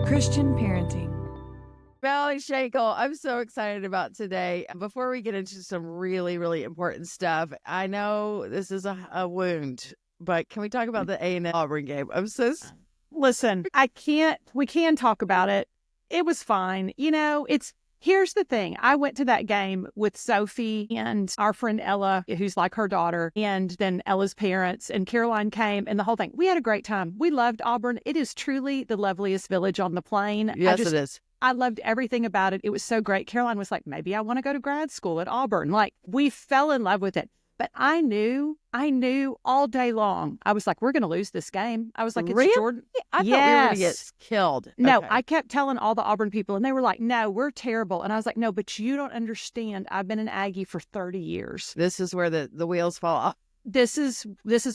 Christian parenting. Melanie Shankle, I'm so excited about today. Before we get into some really, really important stuff, I know this is a wound, but can we talk about the A&M Auburn game? Listen, we can talk about it. It was fine. Here's the thing. I went to that game with Sophie and our friend Ella, who's like her daughter, and then Ella's parents, and Caroline came, and the whole thing. We had a great time. We loved Auburn. It is truly the loveliest village on the plain. Yes, it is. I loved everything about it. It was so great. Caroline was like, maybe I want to go to grad school at Auburn. Like, we fell in love with it. But I knew all day long. I was like, we're going to lose this game. I was like, it's really? Jordan. I thought we were going to get killed. No, okay. I kept telling all the Auburn people, and they were like, no, we're terrible. And I was like, no, but you don't understand. I've been an Aggie for 30 years. This is where the wheels fall off. This is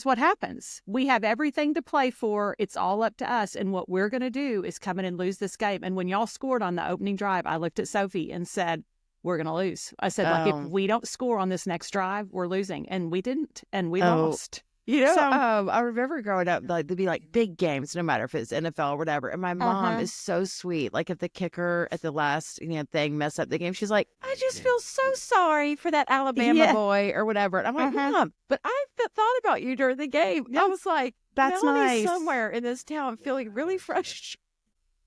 what happens. We have everything to play for. It's all up to us. And what we're going to do is come in and lose this game. And when y'all scored on the opening drive, I looked at Sophie and said, we're going to lose. I said, if we don't score on this next drive, we're losing. And we didn't. And we lost. I remember growing up, like, there'd be like big games, no matter if it's NFL or whatever. And my mom is so sweet. Like, if the kicker at the last thing messed up the game, she's like, I just feel so sorry for that Alabama boy or whatever. And I'm like, Mom, but I thought about you during the game. I was like, that's Melanie's nice. Somewhere in this town feeling really fresh.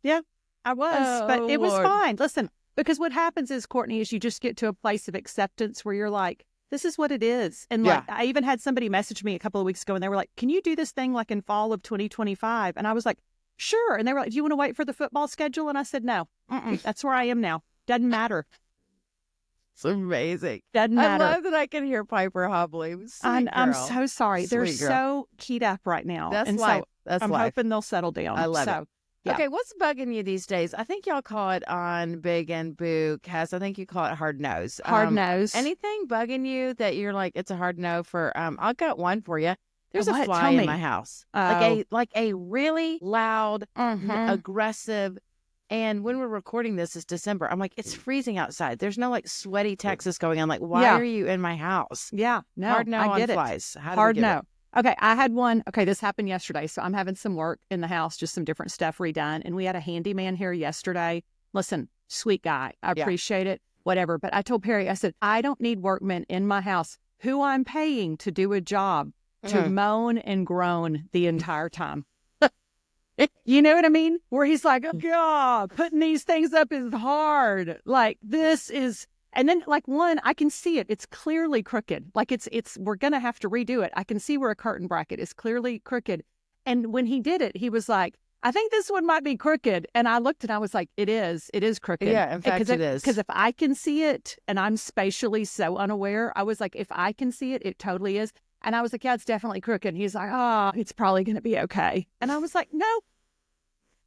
Yeah, I was. But it was fine. Listen, because what happens is, Courtney, is you just get to a place of acceptance where you're like, this is what it is. And like, I even had somebody message me a couple of weeks ago and they were like, can you do this thing like in fall of 2025? And I was like, sure. And they were like, do you want to wait for the football schedule? And I said, no, that's where I am now. Doesn't matter. It's amazing. Doesn't matter. I love that I can hear Piper hobbling. I'm so sorry. They're Sweet girl. so keyed up right now. That's and life. So That's I'm life. hoping they'll settle down. I love it. Yeah. Okay, what's bugging you these days? I think y'all call it on Big and Boo, Cass. I think you call it hard nose. Hard nose. Anything bugging you that you're like, it's a hard no for? I've got one for you. There's a What? fly Tell in me. my house, Oh. like a really loud, aggressive. And when we're recording this, it's December. I'm like, it's freezing outside. There's no like sweaty Texas going on. Like, why are you in my house? Yeah, no, Hard no I get on it. flies. How do Hard we get no. it? Okay, I had one. Okay, this happened yesterday. So I'm having some work in the house, just some different stuff redone. And we had a handyman here yesterday. Listen, sweet guy. I appreciate it, whatever. But I told Perry, I said, I don't need workmen in my house who I'm paying to do a job to moan and groan the entire time. You know what I mean? Where he's like, oh, God, putting these things up is hard. Like, this is... And then, like, one, I can see it. It's clearly crooked. Like, we're going to have to redo it. I can see where a curtain bracket is clearly crooked. And when he did it, he was like, I think this one might be crooked. And I looked and I was like, it is crooked. Yeah, in fact, it is. Because if I can see it and I'm spatially so unaware, I was like, if I can see it, it totally is. And I was like, yeah, it's definitely crooked. And he's like, it's probably going to be okay. And I was like, no.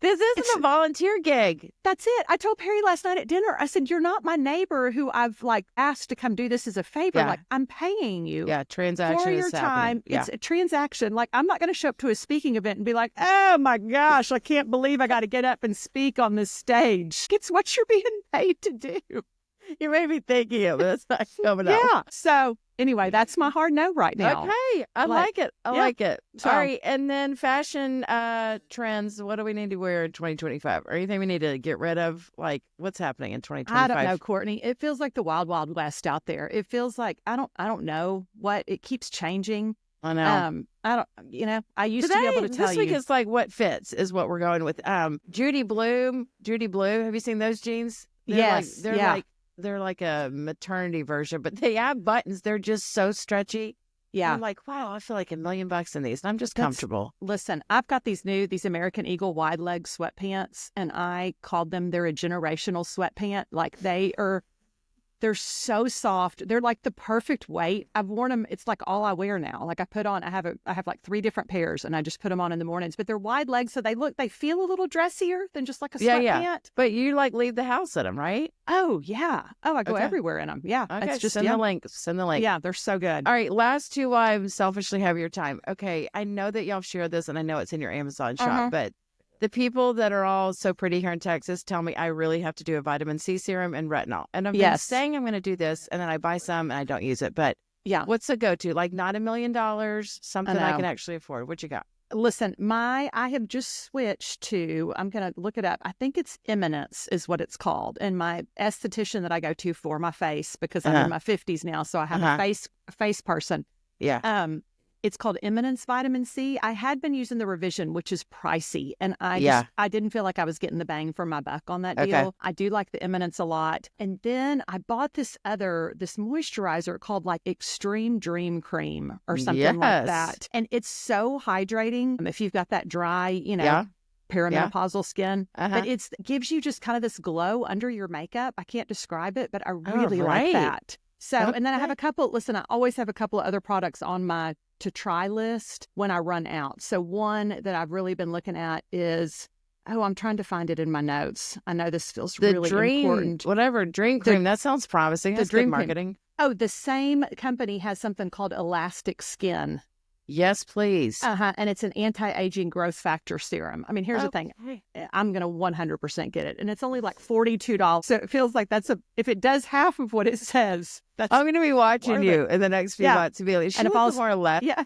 This isn't a volunteer gig. That's it. I told Perry last night at dinner, I said, you're not my neighbor who I've like asked to come do this as a favor. Like, I'm paying you. Yeah, transaction for your is time. happening. Yeah. It's a transaction. Like, I'm not going to show up to a speaking event and be like, oh my gosh, I can't believe I got to get up and speak on this stage. It's what you're being paid to do. You made me thinking of this. That's coming up. Yeah. So anyway, that's my hard no right now. Okay. I like it. I like it. So- All right. And then fashion trends. What do we need to wear in 2025? Or anything we need to get rid of? Like, what's happening in 2025? I don't know, Courtney. It feels like the wild, wild west out there. It feels like, I don't know what, it keeps changing. I know. I used to be able to tell this you. week is like what fits is what we're going with. Judy Blue. Have you seen those jeans? Yes. They're like a maternity version, but they have buttons. They're just so stretchy. Yeah. I'm like, wow, I feel like $1 million in these, and I'm just comfortable. Listen, I've got these American Eagle wide leg sweatpants, and I called them, they're a generational sweatpant. Like, they're so soft. They're like the perfect weight. I've worn them. It's like all I wear now. Like, I have like 3 different pairs, and I just put them on in the mornings, but they're wide legs. So they feel a little dressier than just like a sweatpant. Yeah. But you like leave the house in them, right? Oh yeah. Oh, I go everywhere in them. Yeah. Okay. It's just, Send the link. Yeah. They're so good. All right. Last 2 lives selfishly have your time. Okay. I know that y'all shared this, and I know it's in your Amazon shop, but the people that are all so pretty here in Texas tell me I really have to do a vitamin C serum and retinol. And I've been saying I'm going to do this, and then I buy some and I don't use it. But what's the go-to? Like, not $1 million, something I can actually afford. What you got? Listen, I have just switched to, I'm going to look it up. I think it's Eminence is what it's called. And my esthetician that I go to for my face, because I'm in my 50s now, so I have a face person. Yeah. It's called Eminence Vitamin C. I had been using the Revision, which is pricey, and I didn't feel like I was getting the bang for my buck on that deal. I do like the Eminence a lot. And then I bought this moisturizer called like Extreme Dream Cream or something like that. And it's so hydrating if you've got that dry, perimenopausal skin. But it gives you just kind of this glow under your makeup. I can't describe it, but I really like that. So, and then I have I always have a couple of other products on my to try list when I run out. So one that I've really been looking at is, I'm trying to find it in my notes. I know this feels really important. Dream Cream. That sounds promising. That's good marketing. Oh, the same company has something called Elastic Skin. Yes, please. And it's an anti-aging growth factor serum. I mean, here's the thing. I'm going to 100% get it. And it's only like $42. So it feels like if it does half of what it says, that's I'm going to be watching you in the next few months to be like, and if I more left. Yeah.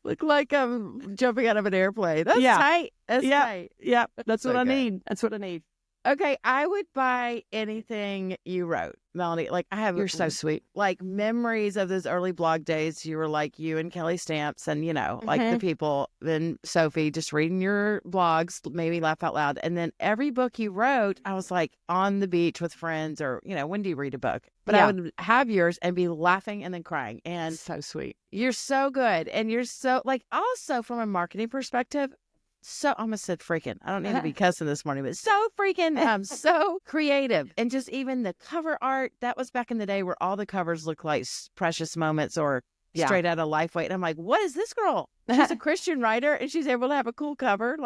Look like I'm jumping out of an airplane. That's tight. That's tight. Yeah. That's what I need. That's what I need. Okay, I would buy anything you wrote, Melanie. Like You're so sweet. Like memories of those early blog days. You were like you and Kelly Stamps and, like the people, then Sophie, just reading your blogs, made me laugh out loud. And then every book you wrote, I was like on the beach with friends or, when do you read a book? But I would have yours and be laughing and then crying. And so sweet. You're so good. And you're so, also from a marketing perspective, so I almost said freaking. I don't need to be cussing this morning, but so freaking so creative. And just even the cover art, that was back in the day where all the covers looked like Precious Moments or straight out of Lifeway. And I'm like, what is this girl? She's a Christian writer and she's able to have a cool cover.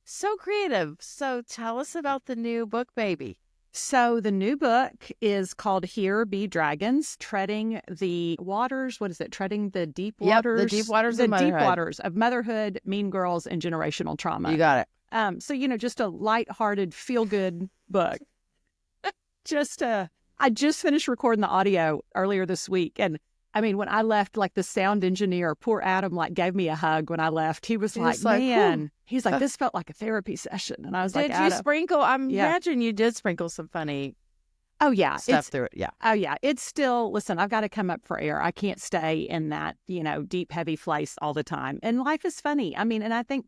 So creative. So tell us about the new book, baby. So the new book is called Here Be Dragons, Treading the Waters. What is it? Treading the Deep Waters? The Deep Waters of Motherhood. The Deep Waters of Motherhood, Mean Girls, and Generational Trauma. You got it. So, just a lighthearted, feel-good book. I just finished recording the audio earlier this week, and I mean, when I left, the sound engineer, poor Adam, gave me a hug when I left. He was like, man, whew. He's like, this felt like a therapy session. And I was like, did you sprinkle? I imagine you did sprinkle some funny stuff through it. Yeah. Oh, yeah. It's still, listen, I've got to come up for air. I can't stay in that, deep, heavy place all the time. And life is funny. I mean, and I think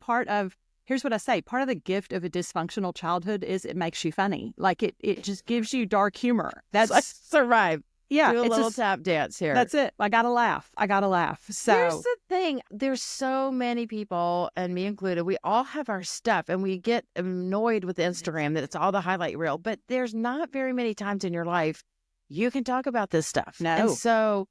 here's what I say, part of the gift of a dysfunctional childhood is it makes you funny. It just gives you dark humor. That's survive. Yeah, do a little tap dance here. That's it. I gotta laugh. So here's the thing. There's so many people, and me included, we all have our stuff, and we get annoyed with Instagram that it's all the highlight reel. But there's not very many times in your life you can talk about this stuff. No. And so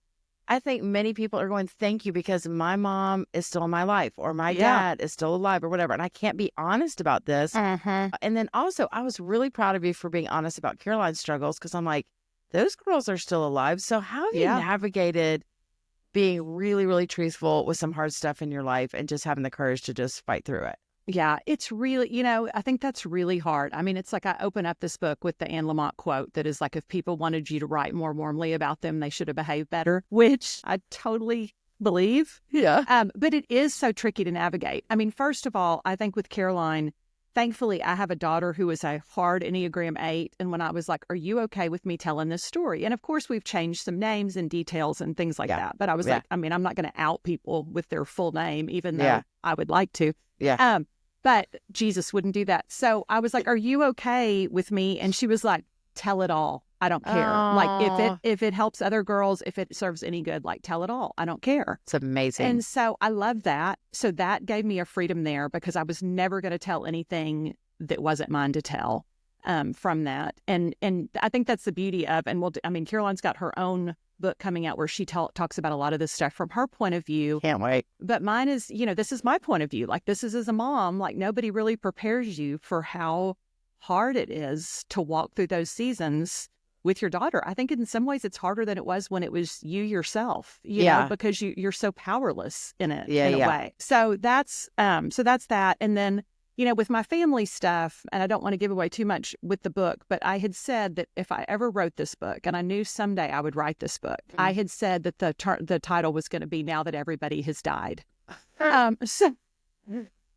I think many people are going, thank you, because my mom is still in my life, or my dad is still alive, or whatever. And I can't be honest about this. And then also, I was really proud of you for being honest about Caroline's struggles, because I'm like, those girls are still alive. So how have you navigated being really, really truthful with some hard stuff in your life and just having the courage to just fight through it? Yeah, it's really, I think that's really hard. I mean, it's like I open up this book with the Anne Lamott quote that is like, if people wanted you to write more warmly about them, they should have behaved better, which I totally believe. Yeah. But it is so tricky to navigate. I mean, first of all, I think with Caroline, thankfully, I have a daughter who is a hard Enneagram 8. And when I was like, are you okay with me telling this story? And of course, we've changed some names and details and things like that. But I was like, I mean, I'm not going to out people with their full name, even though I would like to. Yeah. But Jesus wouldn't do that. So I was like, are you okay with me? And she was like, tell it all. I don't care. Like if it helps other girls, if it serves any good, tell it all. I don't care. It's amazing. And so I love that. So that gave me a freedom there, because I was never going to tell anything that wasn't mine to tell from that. And I think that's the beauty of, Caroline's got her own book coming out where she talks about a lot of this stuff from her point of view. Can't wait. But mine is, this is my point of view. This is as a mom, nobody really prepares you for how hard it is to walk through those seasons with your daughter. I think in some ways it's harder than it was when it was you yourself, you know, because you're so powerless in it in a way. So that's that. And then, with my family stuff, and I don't want to give away too much with the book, but I had said that if I ever wrote this book, and I knew someday I would write this book, I had said that the title was going to be Now That Everybody Has Died. So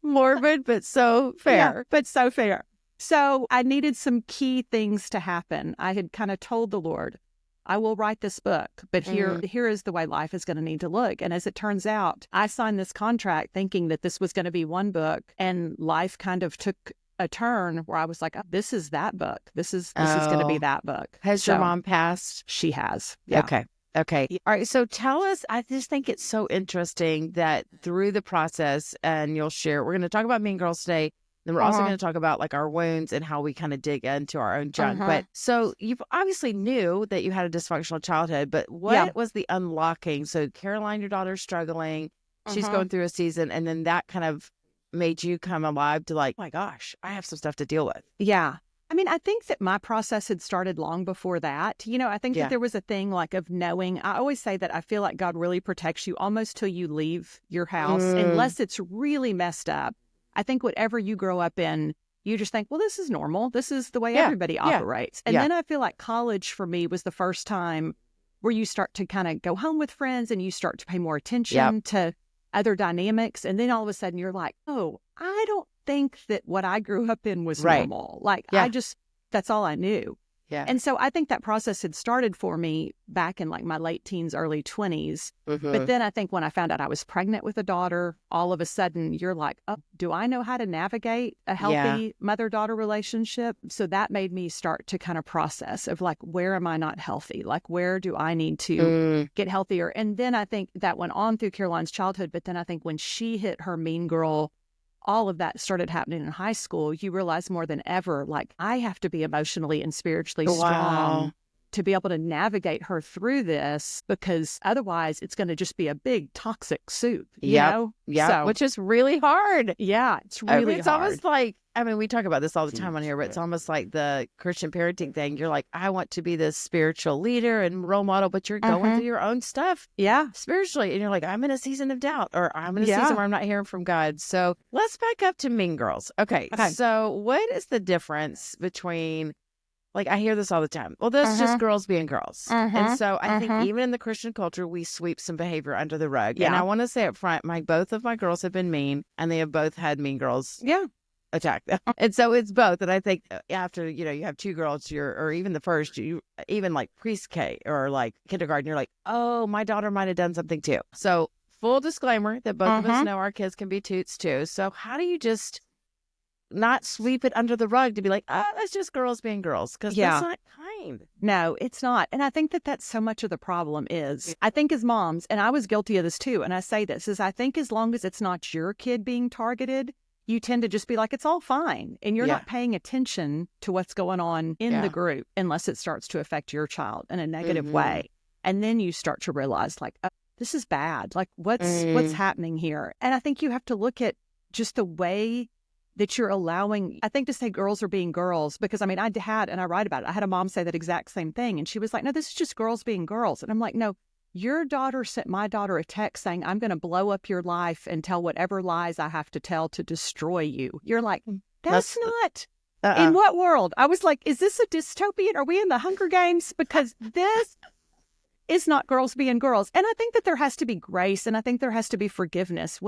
morbid, but so fair. Yeah, but so fair. So I needed some key things to happen. I had kind of told the Lord, I will write this book, but here is the way life is going to need to look. And as it turns out, I signed this contract thinking that this was going to be one book, and life kind of took a turn where I was like, oh, this is that book. This is going to be that book. Has your mom passed? She has. Yeah. Okay. All right. So tell us, I just think it's so interesting that through the process, and you'll share, we're going to talk about Mean Girls today. Then we're also going to talk about like our wounds and how we kind of dig into our own junk. But so you obviously knew that you had a dysfunctional childhood, but what was the unlocking? So Caroline, your daughter's struggling. She's going through a season, and then that kind of made you come alive to like, oh my gosh, I have some stuff to deal with. Yeah. I mean, I think that my process had started long before that. You know, I think that there was a thing like of knowing. I always say that I feel like God really protects you almost till you leave your house, unless it's really messed up. I think whatever you grow up in, you just think, well, this is normal. This is the way everybody operates. And then I feel like college for me was the first time where you start to kind of go home with friends and you start to pay more attention to other dynamics. And then all of a sudden you're like, oh, I don't think that what I grew up in was normal. Like that's all I knew. Yeah. And so I think that process had started for me back in like my late teens, early 20s. But then I think when I found out I was pregnant with a daughter, all of a sudden you're like, oh, do I know how to navigate a healthy mother-daughter relationship? So that made me start to kind of process of like, where am I not healthy? Like, where do I need to get healthier? And then I think that went on through Caroline's childhood. But then I think when she hit her mean girl, all of that started happening in high school. You realize more than ever, like, I have to be emotionally and spiritually strong to be able to navigate her through this, because otherwise it's going to just be a big toxic soup, you know? Yeah, which is really hard. Yeah, it's really it's hard. Almost like, I mean, we talk about this all the time on here, but it's almost like the Christian parenting thing. You're like, I want to be this spiritual leader and role model, but you're going through your own stuff spiritually. And you're like, I'm in a season of doubt, or I'm in a season where I'm not hearing from God. So let's back up to Mean Girls. Okay. So what is the difference between, like, I hear this all the time. Well, that's just girls being girls. And so I think even in the Christian culture, we sweep some behavior under the rug. And I want to say up front, both of my girls have been mean, and they have both had mean girls attack them. And so it's both. And I think after, you know, you have two girls, or even the first, you even like pre-K or like kindergarten, you're like, oh, my daughter might have done something too. So full disclaimer that both of us know our kids can be toots too. So how do you just not sweep it under the rug to be like, oh, that's just girls being girls? Because that's not kind. No, it's not. And I think that that's so much of the problem is, I think as moms, and I was guilty of this too, and I say this, is I think as long as it's not your kid being targeted, you tend to just be like, it's all fine. And you're not paying attention to what's going on in the group unless it starts to affect your child in a negative way. And then you start to realize like, oh, this is bad. Like what's happening here? And I think you have to look at just the way that you're allowing, I think, to say girls are being girls, because I mean, and I write about it. I had a mom say that exact same thing. And she was like, no, this is just girls being girls. And I'm like, no, your daughter sent my daughter a text saying, I'm going to blow up your life and tell whatever lies I have to tell to destroy you. You're like, that's not, in what world? I was like, is this a dystopian? Are we in the Hunger Games? Because this is not girls being girls. And I think that there has to be grace, and I think there has to be forgiveness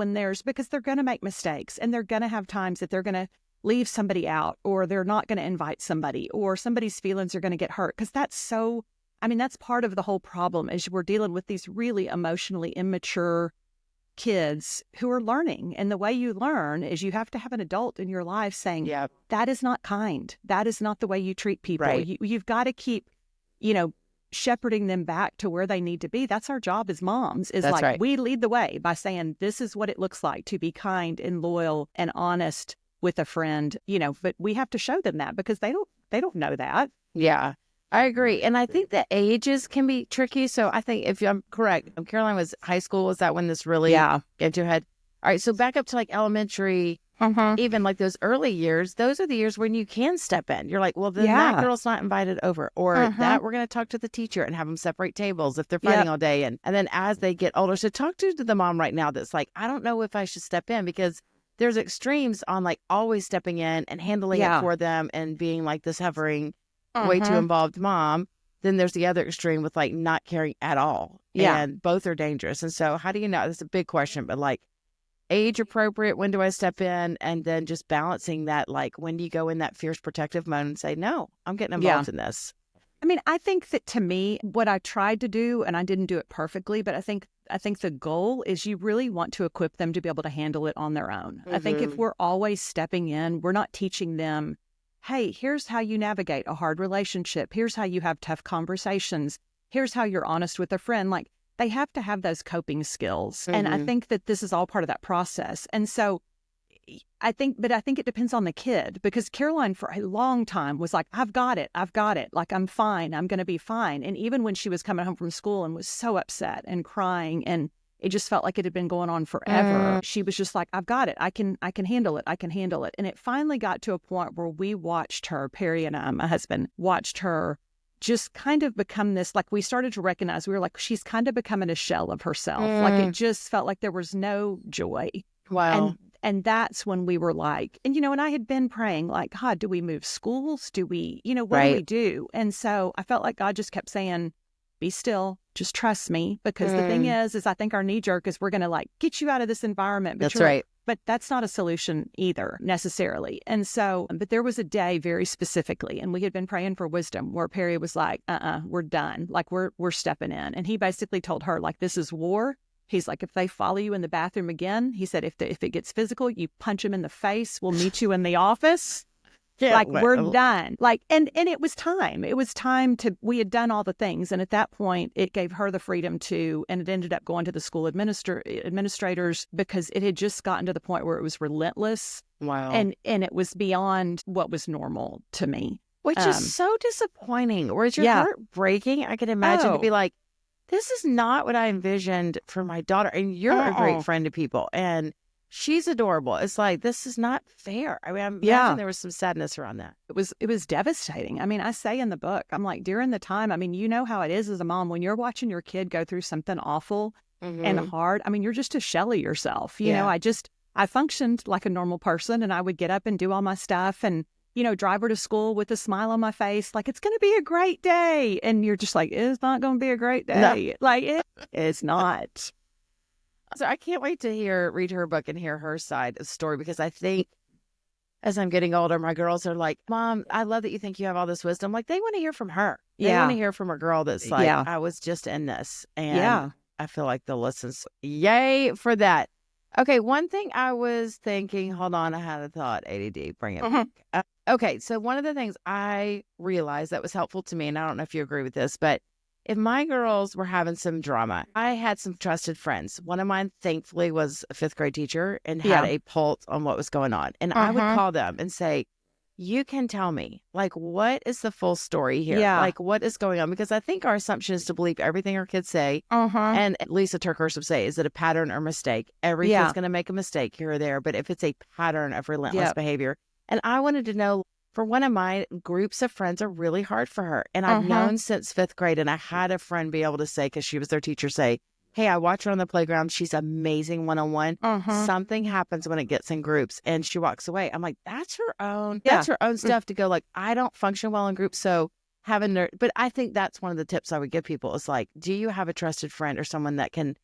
because they're going to make mistakes, and they're going to have times that they're going to leave somebody out, or they're not going to invite somebody, or somebody's feelings are going to get hurt. Because that's part of the whole problem, is we're dealing with these really emotionally immature kids who are learning. And the way you learn is you have to have an adult in your life saying, that is not kind. That is not the way you treat people. Right. You've got to keep, shepherding them back to where they need to be. That's our job as moms, is we lead the way by saying, this is what it looks like to be kind and loyal and honest with a friend, but we have to show them that, because they don't know that. Yeah, I agree. And I think the ages can be tricky. So I think, if I'm correct, Caroline was high school. Was that when this really came to a head? All right. So back up to like elementary, even like those early years, those are the years when you can step in. You're like, well, then that girl's not invited over, or that we're going to talk to the teacher and have them separate tables if they're fighting all day. And then as they get older, so talk to the mom right now that's like, I don't know if I should step in, because there's extremes on like always stepping in and handling it for them and being like this hovering, way too involved mom. Then there's the other extreme with like not caring at all. And both are dangerous. And so how do you know? That's a big question, but like, age appropriate? When do I step in? And then just balancing that, like, when do you go in that fierce protective mode and say, no, I'm getting involved in this? I mean, I think that to me, what I tried to do, and I didn't do it perfectly, but I think the goal is you really want to equip them to be able to handle it on their own. Mm-hmm. I think if we're always stepping in, we're not teaching them, hey, here's how you navigate a hard relationship. Here's how you have tough conversations. Here's how you're honest with a friend. Like, they have to have those coping skills. Mm-hmm. And I think that this is all part of that process. And so I think it depends on the kid, because Caroline for a long time was like, I've got it. Like, I'm fine. I'm going to be fine. And even when she was coming home from school and was so upset and crying, and it just felt like it had been going on forever, she was just like, I've got it. I can handle it. I can handle it. And it finally got to a point where we watched her, Perry and I, my husband, watched her just kind of become this, like, we started to recognize, we were like, she's kind of becoming a shell of herself. Like, it just felt like there was no joy. Wow. And that's when we were like, and, and I had been praying, like, God, do we move schools? Do we, what do we do? And so I felt like God just kept saying, be still, just trust me. Because the thing is I think our knee jerk is we're going to, like, get you out of this environment. But that's right. But that's not a solution either, necessarily. And so, but there was a day very specifically, and we had been praying for wisdom, where Perry was like, we're done. Like, we're stepping in. And he basically told her, like, this is war. He's like, if they follow you in the bathroom again, he said, if it gets physical, you punch him in the face. We'll meet you in the office. Yeah, like, we're done. Like, and it was time. It was time we had done all the things. And at that point, it gave her the freedom and it ended up going to the school administrators, because it had just gotten to the point where it was relentless. Wow. And it was beyond what was normal to me. Which is so disappointing. Whereas your heart breaking, I can imagine, to be like, this is not what I envisioned for my daughter. And you're a great friend to people. And she's adorable. It's like, this is not fair. I mean, I imagine there was some sadness around that. It was devastating. I mean, I say in the book, I'm like, during the time, I mean, you know how it is as a mom, when you're watching your kid go through something awful and hard. I mean, you're just a shell of yourself. You know, I functioned like a normal person, and I would get up and do all my stuff and, drive her to school with a smile on my face, like, it's going to be a great day. And you're just like, it's not going to be a great day. No. Like, it's not. So I can't wait to read her book and hear her side of the story, because I think as I'm getting older, my girls are like, Mom, I love that you think you have all this wisdom. Like, they want to hear from her. They want to hear from a girl that's like, I was just in this. And I feel like they'll listen. Yay for that. Okay, one thing I was thinking, hold on, I had a thought, ADD, bring it back. Okay, so one of the things I realized that was helpful to me, and I don't know if you agree with this, but if my girls were having some drama, I had some trusted friends. One of mine, thankfully, was a 5th grade teacher and had a pulse on what was going on. And I would call them and say, you can tell me, like, what is the full story here? Like, what is going on? Because I think our assumption is to believe everything our kids say. And Lisa TerKeurst would say, is it a pattern or mistake? Every kid's going to make a mistake here or there. But if it's a pattern of relentless behavior, and I wanted to know, for one of my groups of friends are really hard for her. And I've known since 5th grade. And I had a friend be able to say, because she was their teacher, say, hey, I watch her on the playground. She's amazing one-on-one. Something happens when it gets in groups and she walks away. I'm like, that's her own. That's her own stuff to go, like, I don't function well in groups. So but I think that's one of the tips I would give people is, like, do you have a trusted friend or someone that can,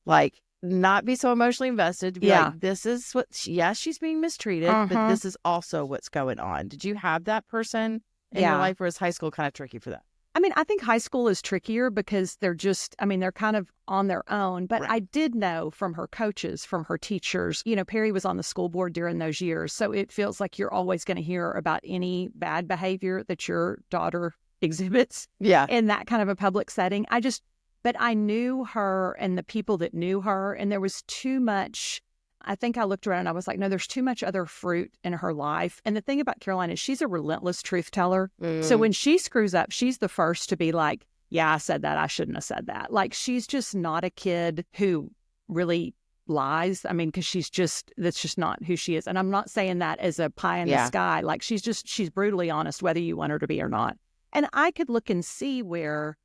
like, not be so emotionally invested to be like, this is what, she's being mistreated, but this is also what's going on. Did you have that person in your life, or is high school kind of tricky for that? I mean, I think high school is trickier because they're kind of on their own. But I did know from her coaches, from her teachers, Perry was on the school board during those years. So it feels like you're always going to hear about any bad behavior that your daughter exhibits in that kind of a public setting. But I knew her and the people that knew her, and there was too much. I think I looked around and I was like, no, there's too much other fruit in her life. And the thing about Caroline is she's a relentless truth teller. So when she screws up, she's the first to be like, yeah, I said that. I shouldn't have said that. Like, she's just not a kid who really lies. I mean, because that's just not who she is. And I'm not saying that as a pie in the sky. Like, she's brutally honest, whether you want her to be or not. And I could look and see where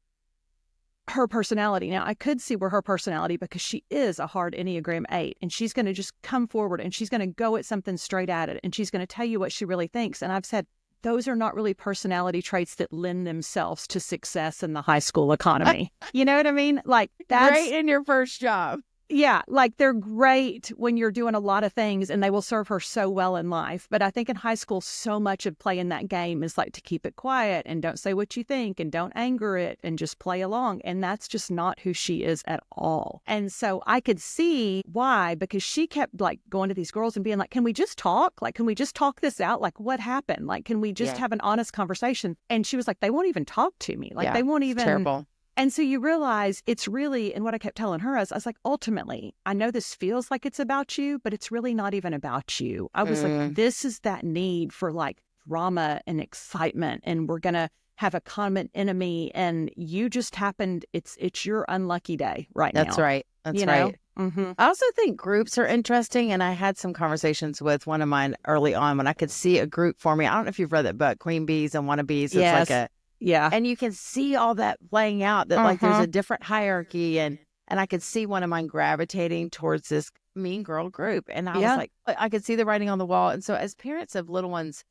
her personality. Now, I could see where her personality, because she is a hard Enneagram 8, and she's going to just come forward and she's going to go at something straight at it, and she's going to tell you what she really thinks. And I've said, those are not really personality traits that lend themselves to success in the high school economy. You know what I mean? Like, that's great in your first job. Yeah, like they're great when you're doing a lot of things and they will serve her so well in life. But I think in high school, so much of playing that game is like to keep it quiet and don't say what you think and don't anger it and just play along. And that's just not who she is at all. And so I could see why, because she kept like going to these girls and being like, can we just talk? Like, can we just talk this out? Like, what happened? Like, can we just have an honest conversation? And she was like, they won't even talk to me. Like, they won't even. Terrible. And so you realize it's really, and what I kept telling her is, I was like, ultimately, I know this feels like it's about you, but it's really not even about you. I was like, this is that need for like drama and excitement, and we're going to have a common enemy, and you just happened, it's your unlucky day right now. That's right. That's right. Mm-hmm. I also think groups are interesting, and I had some conversations with one of mine early on when I could see a group forming. I don't know if you've read that book, Queen Bees and Wannabes. Yes. It's like yeah. And you can see all that playing out, that like there's a different hierarchy, and I could see one of mine gravitating towards this mean girl group. And I was like, I could see the writing on the wall. And so as parents of little ones,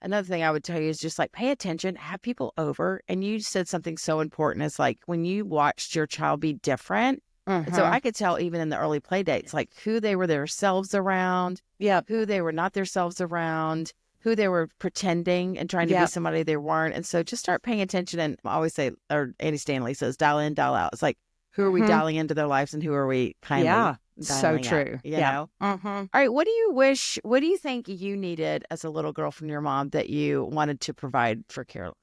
another thing I would tell you is just like pay attention, have people over. And you said something so important. It's like when you watched your child be different. And so I could tell even in the early play dates, like who they were themselves around, who they were not themselves around, who they were pretending and trying to be somebody they weren't. And so just start paying attention. And I always say, or Andy Stanley says, dial in, dial out. It's like, who are we dialing into their lives and who are we kindly so true. Out, you know? All right. What do you think you needed as a little girl from your mom that you wanted to provide for Caroline?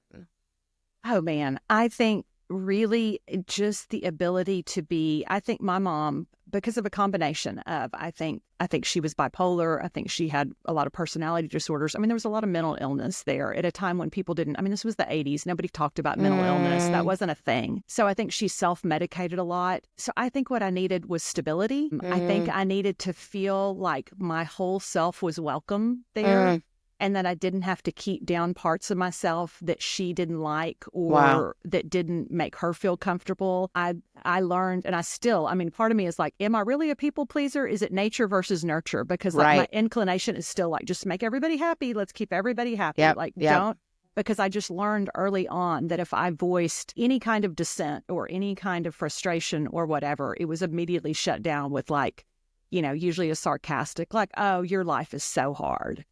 Oh, man. I think really just the ability to be, I think my mom, because of a combination of, I think she was bipolar. I think she had a lot of personality disorders. I mean, there was a lot of mental illness there at a time when people didn't, I mean, this was the 80s. Nobody talked about mental illness. That wasn't a thing. So I think she self-medicated a lot. So I think what I needed was stability. I think I needed to feel like my whole self was welcome there. And that I didn't have to keep down parts of myself that she didn't like or that didn't make her feel comfortable. I learned, and I still, I mean, part of me is like, am I really a people pleaser? Is it nature versus nurture? Because like my inclination is still like, just make everybody happy. Let's keep everybody happy. Don't. Because I just learned early on that if I voiced any kind of dissent or any kind of frustration or whatever, it was immediately shut down with like, usually a sarcastic, like, oh, your life is so hard.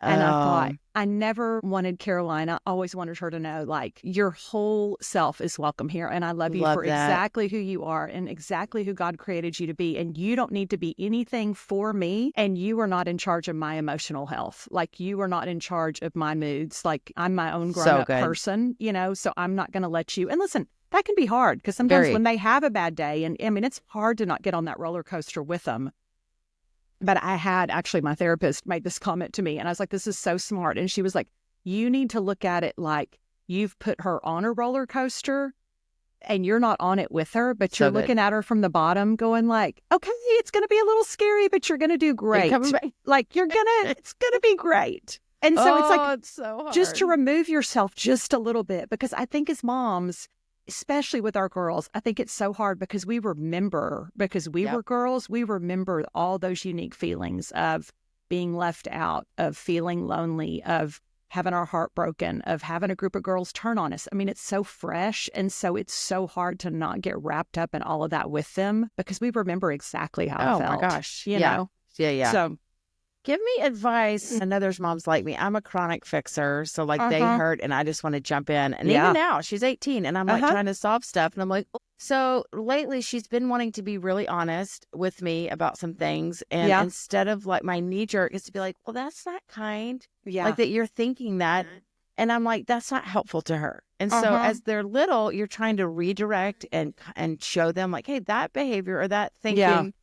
And I thought, I never wanted Caroline. I always wanted her to know, like, your whole self is welcome here. And I love you for exactly who you are and exactly who God created you to be. And you don't need to be anything for me. And you are not in charge of my emotional health. Like, you are not in charge of my moods. Like, I'm my own grown-up person, so I'm not going to let you. And listen, that can be hard because sometimes when they have a bad day, and I mean, it's hard to not get on that roller coaster with them. But I had actually, my therapist made this comment to me and I was like, this is so smart. And she was like, you need to look at it like you've put her on a roller coaster and you're not on it with her, but you're looking at her from the bottom going like, okay, it's going to be a little scary, but you're going to do great. Like it's going to be great. And so it's like, it's so hard. Just to remove yourself just a little bit, because I think as moms, especially with our girls, I think it's so hard because we remember, because we were girls, we remember all those unique feelings of being left out, of feeling lonely, of having our heart broken, of having a group of girls turn on us. I mean, it's so fresh. And so it's so hard to not get wrapped up in all of that with them because we remember exactly how I felt. Oh my gosh. You know? Yeah. So give me advice. I know there's moms like me. I'm a chronic fixer. So like they hurt and I just want to jump in. And even now she's 18 and I'm like trying to solve stuff. And I'm like, so lately she's been wanting to be really honest with me about some things. And instead of like my knee jerk is to be like, well, that's not kind. Like that you're thinking that. And I'm like, that's not helpful to her. And so as they're little, you're trying to redirect and show them like, hey, that behavior or that thinking,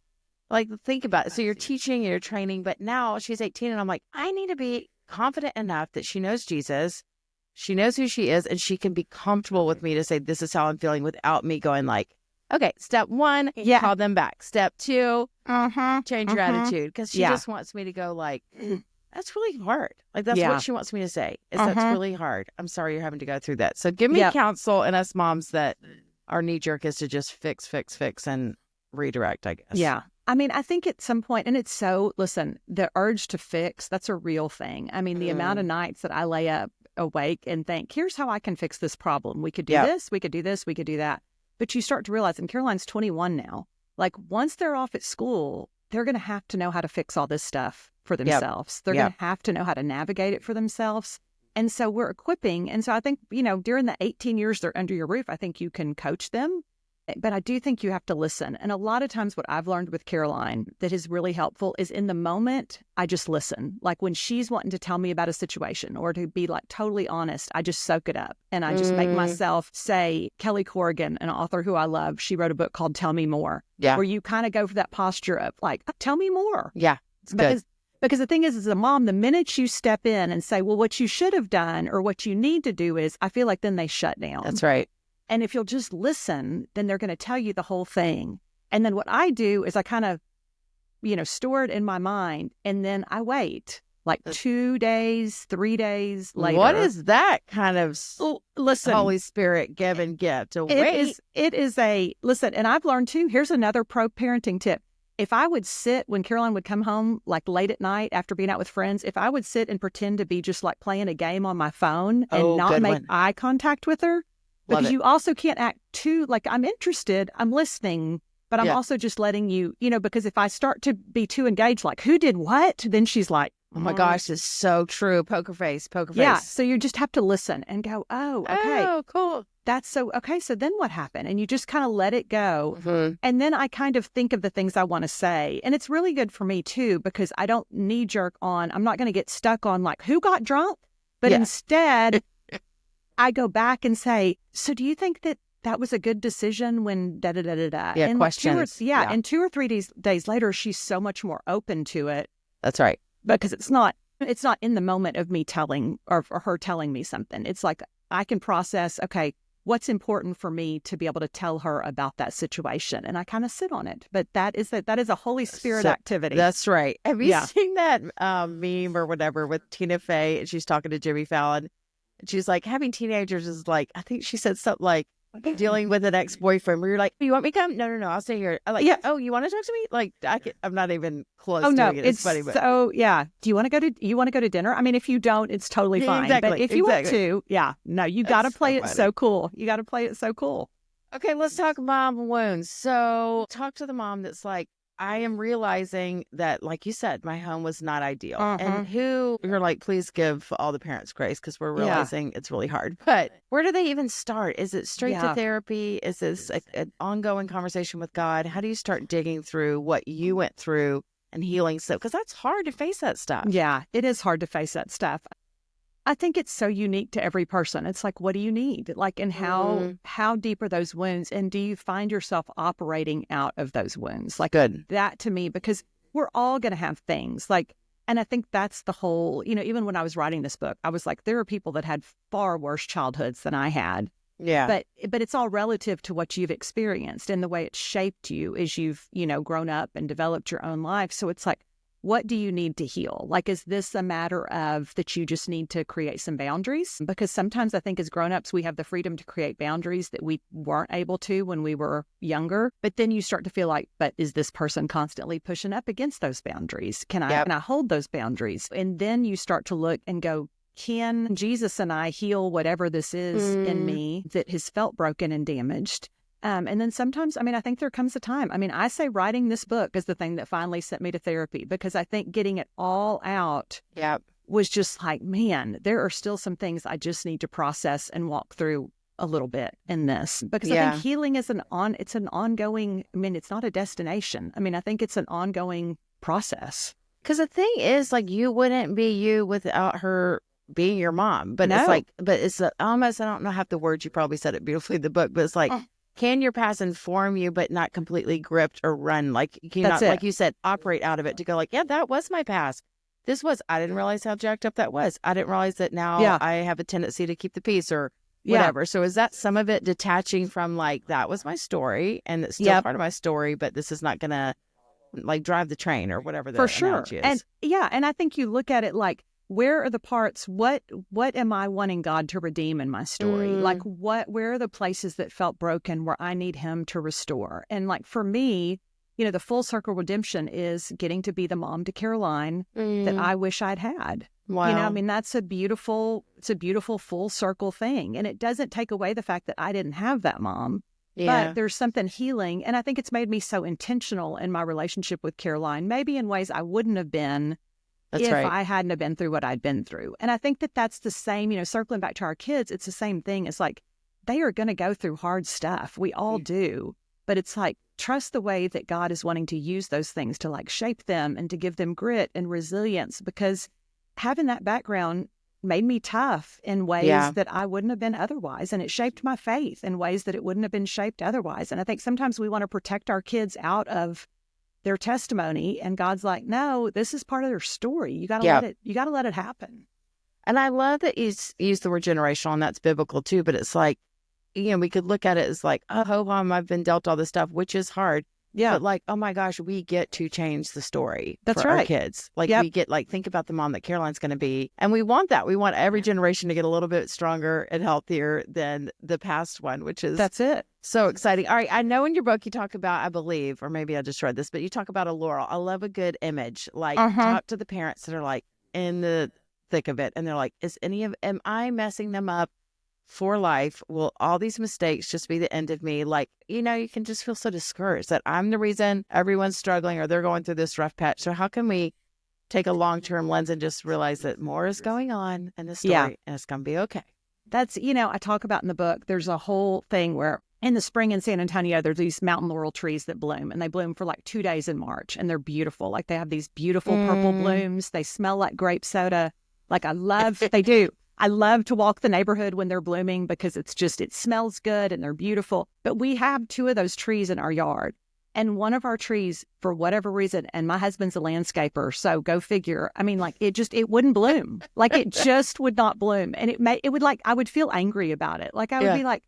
like, think about it. So you're teaching, you're training, but now she's 18 and I'm like, I need to be confident enough that she knows Jesus, she knows who she is, and she can be comfortable with me to say, this is how I'm feeling without me going like, okay, step 1, call them back. Step 2, change your attitude. Because she just wants me to go like, that's really hard. Like, that's what she wants me to say. Is that's really hard. I'm sorry you're having to go through that. So give me counsel and us moms that our knee jerk is to just fix, and redirect, I guess. Yeah. I mean, I think at some point, and it's so, listen, the urge to fix, that's a real thing. I mean, the amount of nights that I lay up awake and think, here's how I can fix this problem. We could do this, we could do this, we could do that. But you start to realize, and Caroline's 21 now, Like once they're off at school, they're going to have to know how to fix all this stuff for themselves. They're going to have to know how to navigate it for themselves. And so we're equipping. And so I think, during the 18 years they're under your roof, I think you can coach them. But I do think you have to listen. And a lot of times what I've learned with Caroline that is really helpful is in the moment, I just listen. Like when she's wanting to tell me about a situation or to be like totally honest, I just soak it up. And I just make myself say, Kelly Corrigan, an author who I love, she wrote a book called Tell Me More. Yeah. Where you kind of go for that posture of like, tell me more. Yeah. It's good. Because the thing is, as a mom, the minute you step in and say, well, what you should have done or what you need to do is, I feel like then they shut down. That's right. And if you'll just listen, then they're going to tell you the whole thing. And then what I do is I kind of, store it in my mind. And then I wait like 2 days, 3 days later. What is that kind of listen, Holy Spirit give and gift? It is listen, and I've learned too, here's another pro parenting tip. If I would sit when Caroline would come home, like late at night after being out with friends, if I would sit and pretend to be just like playing a game on my phone and not make eye contact with her, because you also can't act too, like I'm interested, I'm listening, but I'm also just letting you, because if I start to be too engaged, like who did what, then she's like, oh my gosh, it's so true. Poker face. Yeah, so you just have to listen and go, oh, okay. Oh, cool. That's so, okay, so then what happened? And you just kind of let it go. Mm-hmm. And then I kind of think of the things I want to say. And it's really good for me too, because I don't knee jerk on, I'm not going to get stuck on like, who got drunk? But instead, I go back and say, so do you think that was a good decision when da-da-da-da-da? Yeah, and questions. Like and 2 or 3 days later, she's so much more open to it. That's right. Because it's not in the moment of me telling or her telling me something. It's like I can process, okay, what's important for me to be able to tell her about that situation. And I kind of sit on it. But that is a Holy Spirit activity. That's right. Have you seen that meme or whatever with Tina Fey? And she's talking to Jimmy Fallon. And she's like, having teenagers is like, I think she said something like, dealing with an ex-boyfriend where you're like, you want me to come? No, I'll stay here. I'm like, oh, you want to talk to me? Like, I'm not even close to it. It's funny. But... So, yeah. Do you want to go to dinner? I mean, if you don't, it's totally fine. Exactly. But if you want to, you got to play it so cool. You got to play it so cool. Okay, let's talk mom wounds. So talk to the mom that's like, I am realizing that, like you said, my home was not ideal. And you're like, please give all the parents grace because we're realizing it's really hard. But where do they even start? Is it straight to therapy? Is this an ongoing conversation with God? How do you start digging through what you went through and healing stuff? Because that's hard to face that stuff. Yeah, it is hard to face that stuff. I think it's so unique to every person. It's like, what do you need? Like, and how deep are those wounds? And do you find yourself operating out of those wounds? Like that to me, because we're all going to have things like, and I think that's the whole, even when I was writing this book, I was like, there are people that had far worse childhoods than I had. Yeah. But it's all relative to what you've experienced and the way it shaped you as you've, grown up and developed your own life. So it's like, what do you need to heal? Like, is this a matter of that you just need to create some boundaries? Because sometimes I think as grownups, we have the freedom to create boundaries that we weren't able to when we were younger. But then you start to feel like, but is this person constantly pushing up against those boundaries? Can I hold those boundaries? And then you start to look and go, can Jesus and I heal whatever this is in me that has felt broken and damaged? And then sometimes, I think there comes a time. I say writing this book is the thing that finally sent me to therapy, because I think getting it all out was just like, man, there are still some things I just need to process and walk through a little bit in this. Because I think healing is it's an ongoing, it's not a destination. I think it's an ongoing process. Because the thing is, like, you wouldn't be you without her being your mom. But it's like, almost, I don't know half the words, you probably said it beautifully in the book, but it's like, can your past inform you, but not completely gripped or run? Like, you not, like you said, operate out of it to go like, yeah, that was my past. I didn't realize how jacked up that was. I didn't realize that now I have a tendency to keep the peace or whatever. So is that some of it detaching from like, that was my story and it's still part of my story, but this is not going to like drive the train or whatever the analogy is. And I think you look at it like, where are the parts, what am I wanting God to redeem in my story? Like where are the places that felt broken where I need him to restore? And like for me, the full circle redemption is getting to be the mom to Caroline that I wish I'd had. Wow. That's it's a beautiful full circle thing. And it doesn't take away the fact that I didn't have that mom. But there's something healing. And I think it's made me so intentional in my relationship with Caroline, maybe in ways I wouldn't have been if I hadn't have been through what I'd been through. And I think that that's the same, circling back to our kids, it's the same thing. It's like, they are going to go through hard stuff. We all do. But it's like, trust the way that God is wanting to use those things to like shape them and to give them grit and resilience, because having that background made me tough in ways that I wouldn't have been otherwise. And it shaped my faith in ways that it wouldn't have been shaped otherwise. And I think sometimes we want to protect our kids out of their testimony. And God's like, no, this is part of their story. You got to let it happen. And I love that you use the word generational, and that's biblical too. But it's like, we could look at it as like, oh, ho-hum, I've been dealt all this stuff, which is hard. Yeah. But like, oh my gosh, we get to change the story for our kids. Like we get think about the mom that Caroline's going to be. And we want that. We want every generation to get a little bit stronger and healthier than the past one, which is that's it. So exciting. All right. I know in your book you talk about, I believe, or maybe I just read this, but you talk about a laurel. I love a good image. Like talk to the parents that are like in the thick of it. And they're like, am I messing them up for life? Will all these mistakes just be the end of me? Like, you can just feel so discouraged that I'm the reason everyone's struggling or they're going through this rough patch. So how can we take a long-term lens and just realize that more is going on in the story and it's going to be okay? That's, I talk about in the book, there's a whole thing where in the spring in San Antonio, there's these mountain laurel trees that bloom, and they bloom for like 2 days in March, and they're beautiful. Like they have these beautiful purple blooms. They smell like grape soda. Like they do. I love to walk the neighborhood when they're blooming because it smells good and they're beautiful. But we have 2 of those trees in our yard. And one of our trees, for whatever reason, and my husband's a landscaper, so go figure. I mean, like it wouldn't bloom. Like it just would not bloom. And I would feel angry about it. Like I would be like,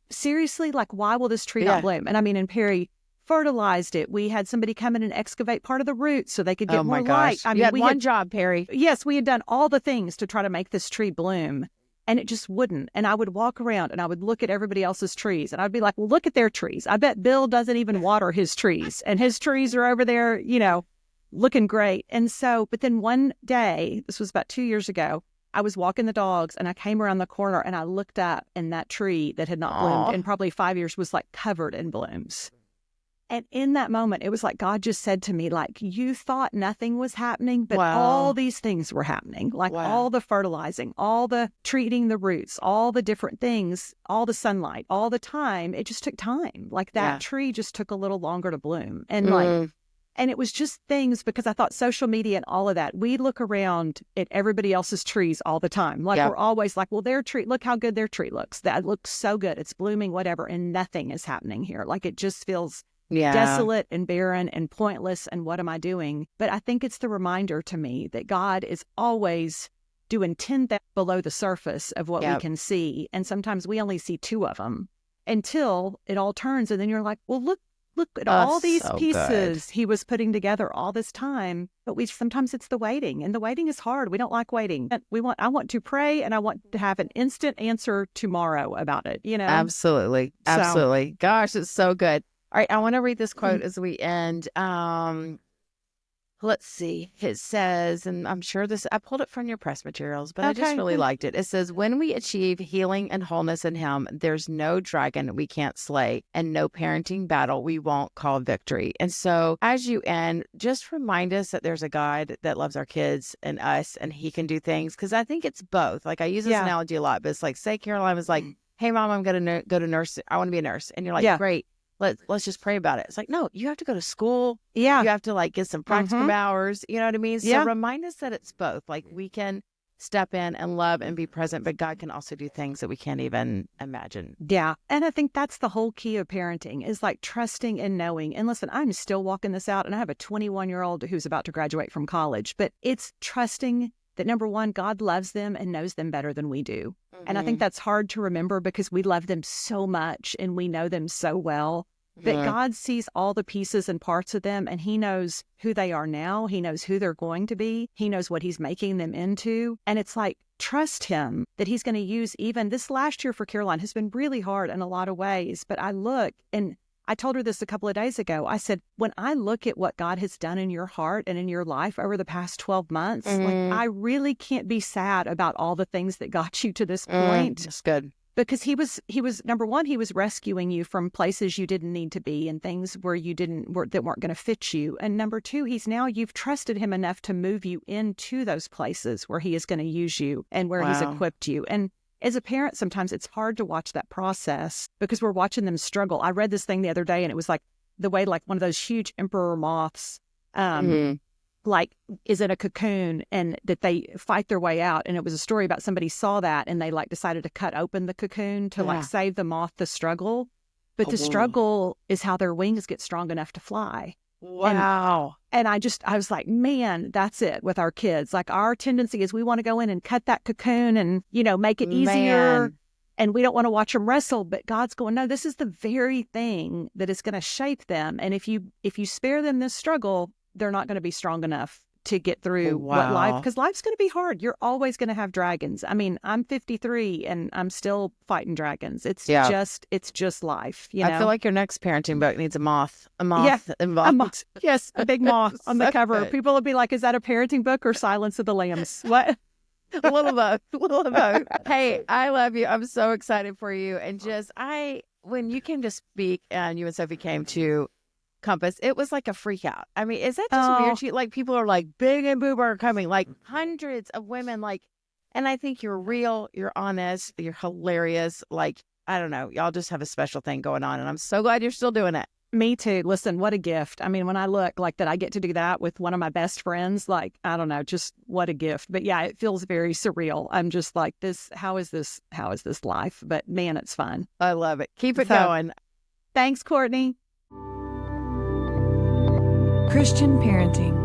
seriously, like why will this tree not bloom? And I mean, in Perry, fertilized it. We had somebody come in and excavate part of the roots so they could get more light. I mean, you had one job, Perry. Yes, we had done all the things to try to make this tree bloom, and it just wouldn't. And I would walk around and I would look at everybody else's trees, and I'd be like, well, look at their trees. I bet Bill doesn't even water his trees, and his trees are over there, looking great. And so, but then one day, this was about 2 years ago, I was walking the dogs and I came around the corner and I looked up, and that tree that had not bloomed in probably 5 years was like covered in blooms. And in that moment, it was like God just said to me, like, you thought nothing was happening, but all these things were happening. Like all the fertilizing, all the treating the roots, all the different things, all the sunlight, all the time. It just took time. Like that tree just took a little longer to bloom. And and it was just things, because I thought social media and all of that, we look around at everybody else's trees all the time. Like we're always like, well, their tree, look how good their tree looks. That looks so good. It's blooming, whatever. And nothing is happening here. Like it just feels desolate and barren and pointless, and what am I doing? But I think it's the reminder to me that God is always doing 10,000 below the surface of what we can see, and sometimes we only see 2 of them until it all turns, and then you're like, well, look at all these pieces he was putting together all this time. But sometimes it's the waiting, and the waiting is hard. We don't like waiting. I want to pray, and I want to have an instant answer tomorrow about it. Absolutely. Gosh, it's so good. All right, I want to read this quote as we end. Let's see. It says, and I'm sure I pulled it from your press materials, but I just really liked it. It says, when we achieve healing and wholeness in him, there's no dragon we can't slay and no parenting battle we won't call victory. And so as you end, just remind us that there's a God that loves our kids and us, and he can do things. Because I think it's both. Like I use this analogy a lot, but it's like, say Caroline was like, hey, Mom, I'm going to go to nurse. I want to be a nurse. And you're like, great. Let's just pray about it. It's like, no, you have to go to school. Yeah. You have to like get some practicum hours. You know what I mean? So remind us that it's both. Like we can step in and love and be present, but God can also do things that we can't even imagine. Yeah. And I think that's the whole key of parenting, is like trusting and knowing. And listen, I'm still walking this out, and I have a 21-year-old who's about to graduate from college, but it's trusting that, number one, God loves them and knows them better than we do. And I think that's hard to remember because we love them so much and we know them so well. But God sees all the pieces and parts of them, and he knows who they are now. He knows who they're going to be. He knows what he's making them into. And it's like, trust him that he's going to use, even this last year for Caroline has been really hard in a lot of ways. But I look, and I told her this a couple of days ago. I said, when I look at what God has done in your heart and in your life over the past 12 months, like I really can't be sad about all the things that got you to this point. That's good. because he was number one, he was rescuing you from places you didn't need to be and things where you that weren't going to fit you. And number two, you've trusted him enough to move you into those places where he is going to use you and where he's equipped you. And as a parent, sometimes it's hard to watch that process because we're watching them struggle. I read this thing the other day, and it was like the way like one of those huge emperor moths like is in a cocoon and that they fight their way out. And it was a story about somebody saw that and they like decided to cut open the cocoon to like save the moth the struggle. But the struggle is how their wings get strong enough to fly. Wow. And I was like, man, that's it with our kids. Like our tendency is we want to go in and cut that cocoon and, make it easier. And we don't want to watch them wrestle. But God's going, no, this is the very thing that is going to shape them. And if you spare them this struggle, they're not going to be strong enough to get through because life's going to be hard. You're always going to have dragons. I mean, I'm 53 and I'm still fighting dragons. It's just life. I feel like your next parenting book needs a moth involved. A moth. Yes, a big moth on the cover. Good. People will be like, is that a parenting book or Silence of the Lambs? What? A little of both. Hey, I love you. I'm so excited for you. And when you came to speak and you and Sophie came to Compass, it was like a freak out. I mean, is that just weird to you? Like people are like, Big and Boob are coming, like hundreds of women, like, and I think you're real, you're honest, you're hilarious. Like, I don't know, y'all just have a special thing going on, and I'm so glad you're still doing it. Me too. Listen, what a gift. I mean, when I look like that, I get to do that with one of my best friends. Like, I don't know, just what a gift. But yeah, it feels very surreal. I'm just like this. How is this life? But man, it's fun. I love it. Keep it going. Thanks, Courtney. Christian parenting.